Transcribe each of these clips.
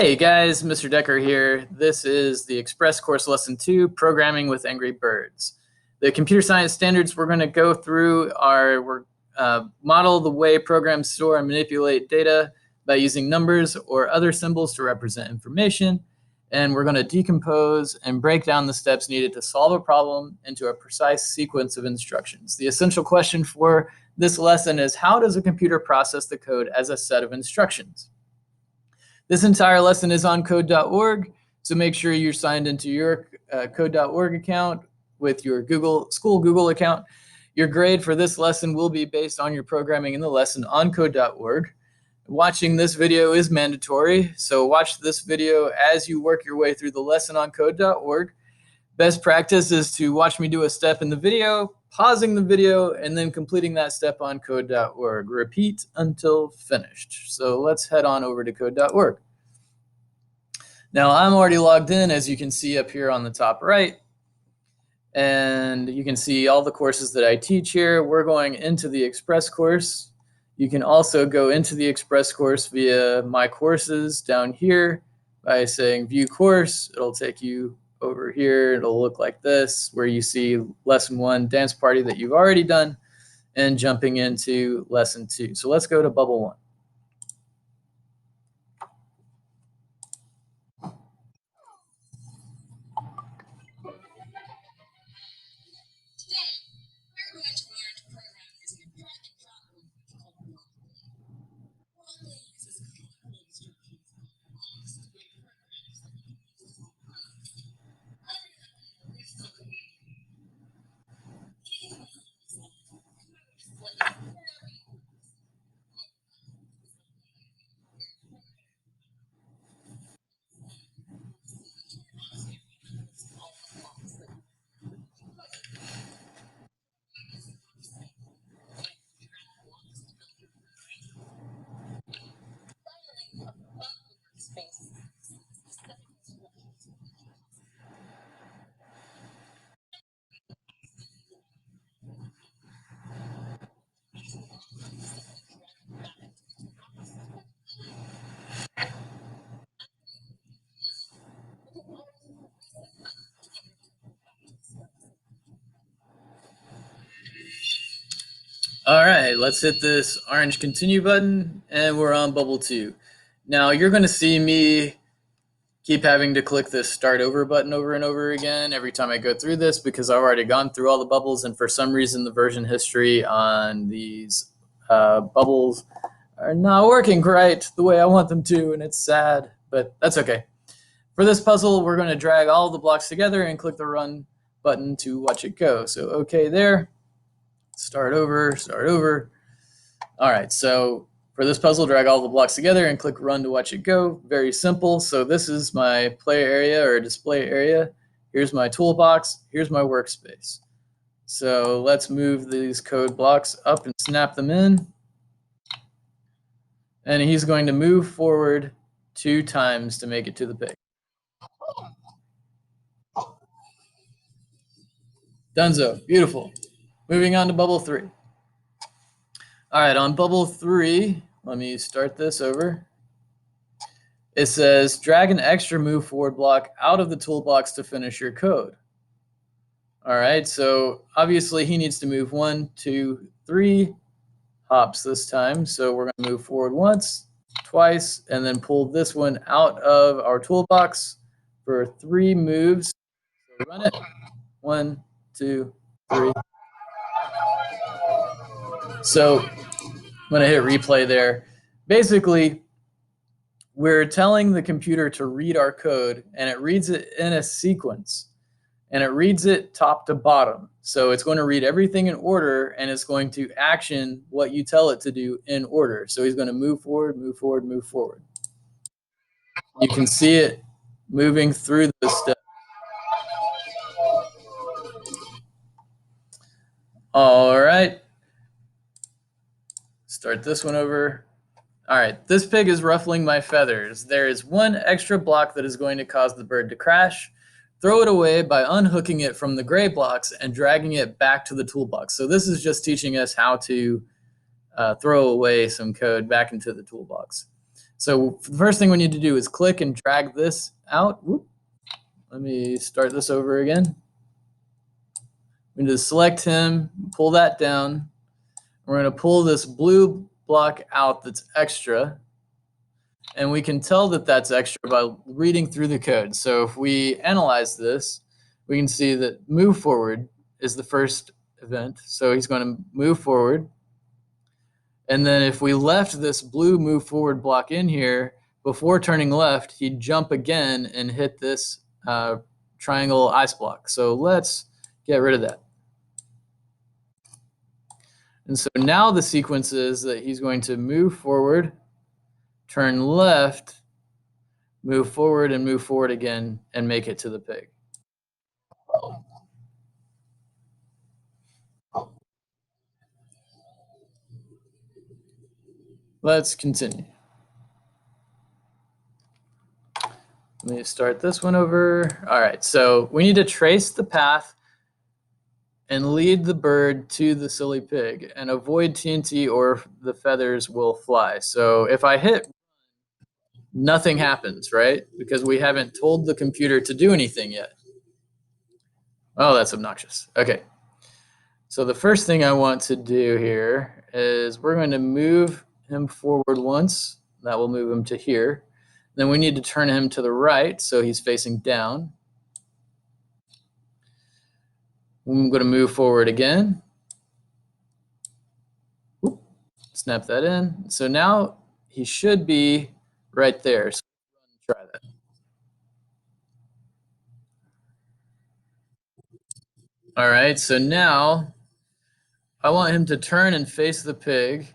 Hey guys, Mr. Decker here. This is the Express Course Lesson 2, Programming with Angry Birds. The computer science standards we're going to go through are model the way programs store and manipulate data by using numbers or other symbols to represent information. And we're going to decompose and break down the steps needed to solve a problem into a precise sequence of instructions. The essential question for this lesson is, how does a computer process the code as a set of instructions? This entire lesson is on code.org, so make sure you're signed into your code.org account with your school Google account. Your grade for this lesson will be based on your programming in the lesson on code.org. Watching this video is mandatory, so watch this video as you work your way through the lesson on code.org. Best practice is to watch me do a step in the video, pausing the video, and then completing that step on code.org. Repeat until finished. So let's head on over to code.org. Now I'm already logged in, as you can see up here on the top right. And you can see all the courses that I teach here. We're going into the Express course. You can also go into the Express course via My Courses down here by saying View Course. It'll take you over here. It'll look like this, where you see Lesson 1 Dance Party that you've already done, and jumping into Lesson 2. So let's go to Bubble 1. All right, let's hit this orange continue button, and we're on Bubble 2. Now you're going to see me keep having to click this start over button over and over again every time I go through this, because I've already gone through all the bubbles, and for some reason the version history on these bubbles are not working right the way I want them to, and it's sad, but that's okay. For this puzzle, we're going to drag all the blocks together and click the run button to watch it go. So okay there. Start over, start over. All right, so for this puzzle, drag all the blocks together and click run to watch it go. Very simple. So this is my play area or display area. Here's my toolbox. Here's my workspace. So let's move these code blocks up and snap them in. And he's going to move forward 2 times to make it to the page. Donezo, beautiful. Moving on to Bubble 3. All right, on Bubble 3, let me start this over. It says, drag an extra move forward block out of the toolbox to finish your code. All right, so obviously he needs to move 1, 2, 3 hops this time. So we're going to move forward once, twice, and then pull this one out of our toolbox for 3 moves. So run it. 1, 2, 3. So I'm going to hit replay there. Basically, we're telling the computer to read our code, and it reads it in a sequence, and it reads it top to bottom. So it's going to read everything in order, and it's going to action what you tell it to do in order. So he's going to move forward, move forward, move forward. You can see it moving through the steps. All right. Start this one over. All right, this pig is ruffling my feathers. There is 1 extra block that is going to cause the bird to crash. Throw it away by unhooking it from the gray blocks and dragging it back to the toolbox. So this is just teaching us how to throw away some code back into the toolbox. So the first thing we need to do is click and drag this out. Whoop. Let me start this over again. We need to select him, pull that down. We're going to pull this blue block out that's extra. And we can tell that that's extra by reading through the code. So if we analyze this, we can see that move forward is the first event. So he's going to move forward. And then if we left this blue move forward block in here, before turning left, he'd jump again and hit this triangle ice block. So let's get rid of that. And so now the sequence is that he's going to move forward, turn left, move forward again, and make it to the pig. Let's continue. Let me start this one over. All right, so we need to trace the path and lead the bird to the silly pig and avoid TNT or the feathers will fly. So if I hit, nothing happens, right? Because we haven't told the computer to do anything yet. Oh, that's obnoxious. Okay. So the first thing I want to do here is we're going to move him forward once. That will move him to here. Then we need to turn him to the right so he's facing down. I'm going to move forward again. Whoop. Snap that in. So now he should be right there. So try that. All right, so now I want him to turn and face the pig.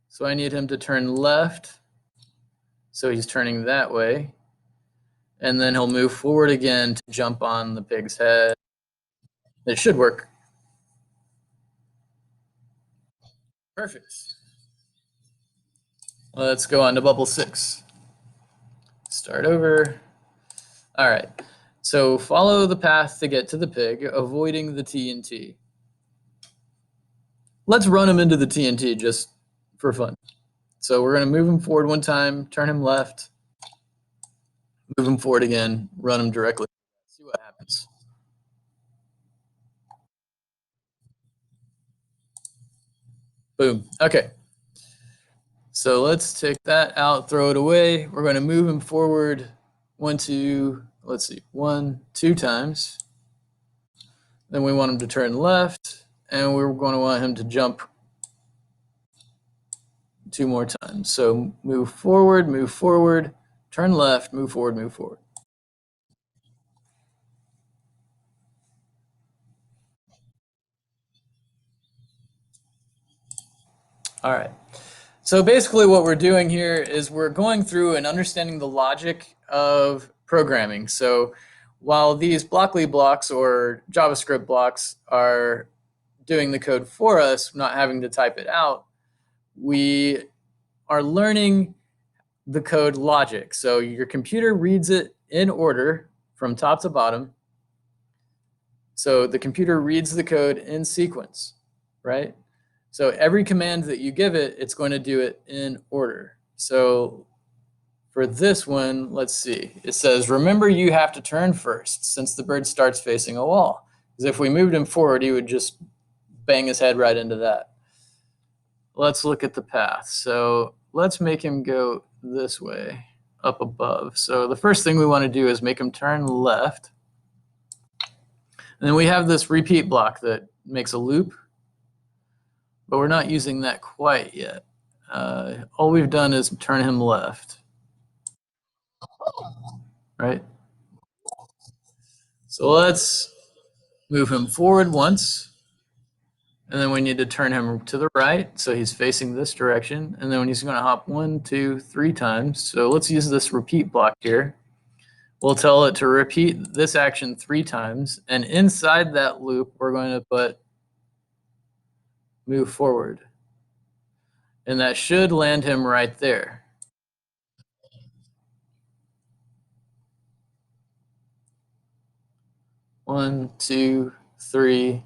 So I need him to turn left. So he's turning that way. And then he'll move forward again to jump on the pig's head. It should work. Perfect. Let's go on to bubble 6. Start over. All right. So follow the path to get to the pig, avoiding the TNT. Let's run him into the TNT just for fun. So we're going to move him forward one time, turn him left, move him forward again, run him directly. See what happens. Boom. Okay. So let's take that out, throw it away. We're going to move him forward 1, 2, let's see, 1, 2 times. Then we want him to turn left, and we're going to want him to jump 2 more times. So move forward, turn left, move forward, move forward. All right. So basically what we're doing here is we're going through and understanding the logic of programming. So while these Blockly blocks or JavaScript blocks are doing the code for us, not having to type it out, we are learning the code logic. So your computer reads it in order from top to bottom. So the computer reads the code in sequence, right? So every command that you give it, it's going to do it in order. So for this one, let's see. It says, remember you have to turn first since the bird starts facing a wall. Because if we moved him forward, he would just bang his head right into that. Let's look at the path. So let's make him go this way, up above. So the first thing we want to do is make him turn left. And then we have this repeat block that makes a loop, but we're not using that quite yet. All we've done is turn him left, right? So let's move him forward once, and then we need to turn him to the right, so he's facing this direction, and then when he's going to hop 1, 2, 3 times. So let's use this repeat block here. We'll tell it to repeat this action 3 times, and inside that loop, we're going to put move forward. And that should land him right there. One, two, three.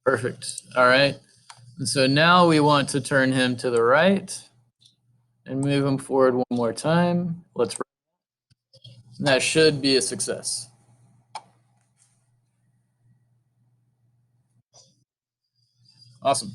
Perfect. All right. And so now we want to turn him to the right. and move him forward one more time. Let's run. And that should be a success. Awesome.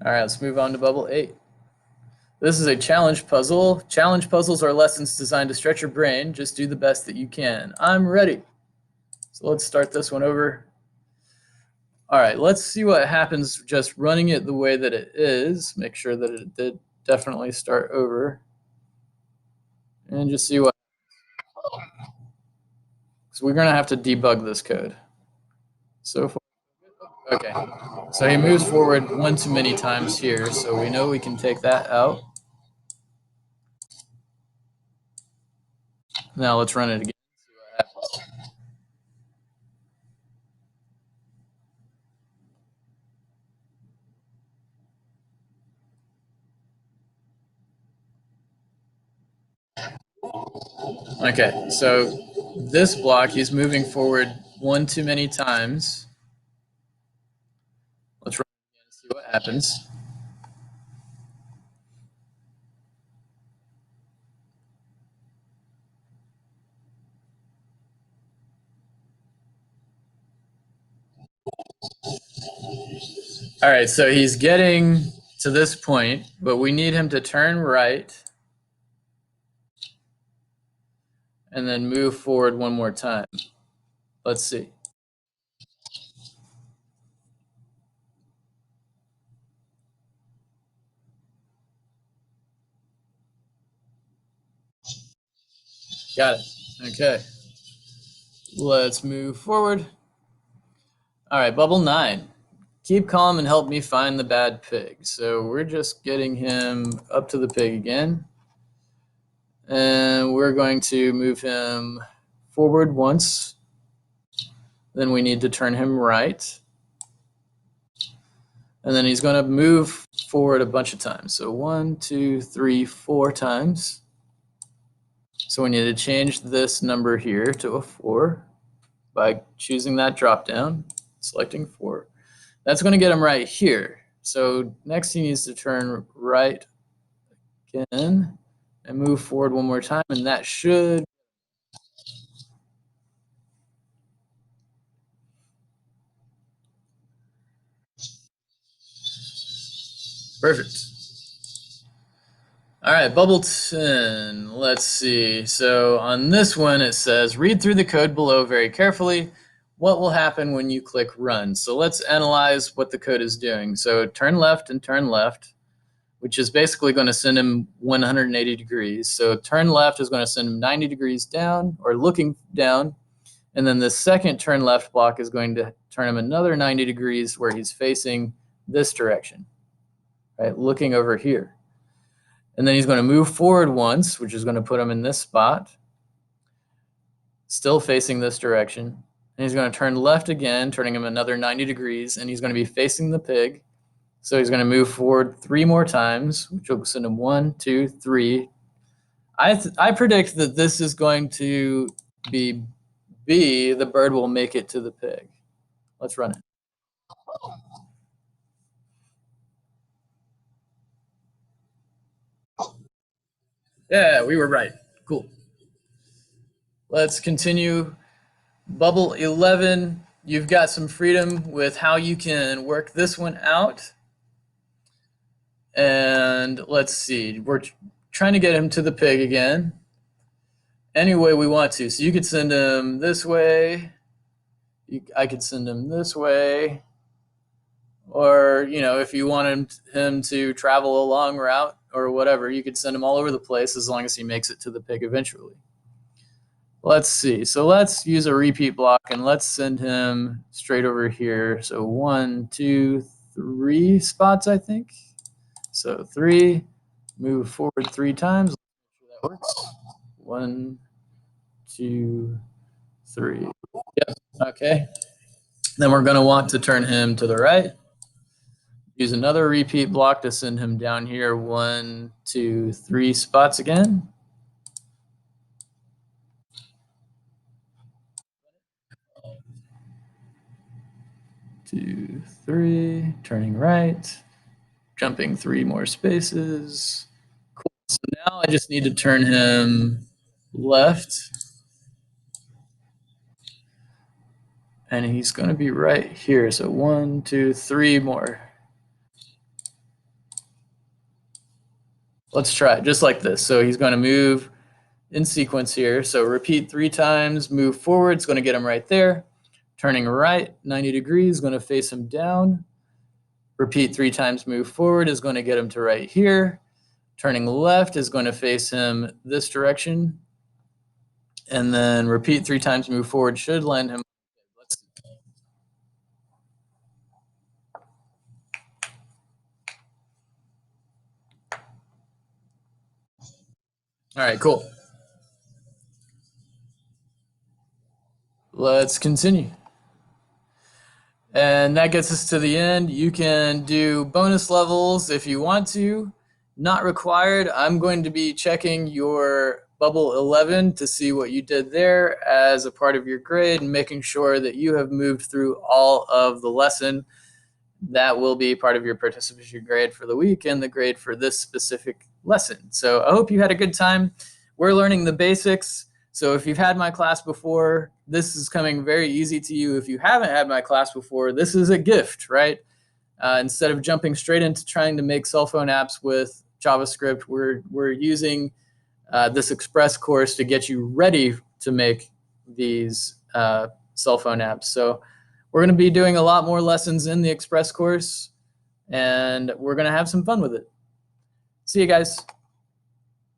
All right, let's move on to bubble 8. This is a challenge puzzle. Challenge puzzles are lessons designed to stretch your brain. Just do the best that you can. I'm ready. So let's start this one over. All right, let's see what happens just running it the way that it is. Make sure that it did definitely start over. And just see what. So we're going to have to debug this code. So far. Okay, so he moves forward one too many times here, so we know we can take that out. Now let's run it again. See what happens. Okay, so this block, he's moving forward one too many times. Let's run it again and see what happens. All right, so he's getting to this point, but we need him to turn right and then move forward one more time. Let's see. Got it. Okay. Let's move forward. All right, bubble 9. Keep calm and help me find the bad pig. So we're just getting him up to the pig again. And we're going to move him forward once. Then we need to turn him right. And then he's going to move forward a bunch of times. So 1, 2, 3, 4 times. So we need to change this number here to a 4 by choosing that drop down, selecting 4. That's going to get him right here. So next he needs to turn right again and move forward one more time, and that should. Perfect. All right, bubble 10. Let's see. So on this one, it says, read through the code below very carefully. What will happen when you click run? So let's analyze what the code is doing. So turn left and turn left, which is basically going to send him 180 degrees. So turn left is going to send him 90 degrees down or looking down. And then the second turn left block is going to turn him another 90 degrees where he's facing this direction, right? Looking over here. And then he's going to move forward once, which is going to put him in this spot, still facing this direction. And he's going to turn left again, turning him another 90 degrees, and he's going to be facing the pig. So he's going to move forward 3 more times, which will send him 1, 2, 3. I predict that this is going to be B, the bird will make it to the pig. Let's run it. Yeah, we were right. Cool. Let's continue. Bubble 11, you've got some freedom with how you can work this one out. And let's see, we're trying to get him to the pig again any way we want to. So you could send him this way. I could send him this way. Or, you know, if you wanted him to travel a long route or whatever, you could send him all over the place as long as he makes it to the pig eventually. Let's see. So let's use a repeat block and let's send him straight over here. So 1, 2, 3 spots, I think. So 3, move forward 3 times. Make sure that works. 1, 2, 3. Yep. Okay. Then we're going to want to turn him to the right. Use another repeat block to send him down here 1, 2, 3 spots again. 2, 3, turning right, jumping 3 more spaces, now I just need to turn him left. And he's going to be right here. So 1, 2, 3 more. Let's try it just like this. So he's going to move in sequence here. So repeat 3 times, move forward. It's going to get him right there. Turning right, 90 degrees, going to face him down. Repeat 3 times, move forward is going to get him to right here. Turning left is going to face him this direction. And then repeat 3 times, move forward should land him. All right, cool. Let's continue. And that gets us to the end. You can do bonus levels if you want to. Not required. I'm going to be checking your bubble 11 to see what you did there as a part of your grade and making sure that you have moved through all of the lesson. That will be part of your participation grade for the week and the grade for this specific lesson. So I hope you had a good time. We're learning the basics. So if you've had my class before, this is coming very easy to you. If you haven't had my class before, this is a gift, right? Instead of jumping straight into trying to make cell phone apps with JavaScript, we're using this Express course to get you ready to make these cell phone apps. So we're going to be doing a lot more lessons in the Express course, and we're going to have some fun with it. See you guys.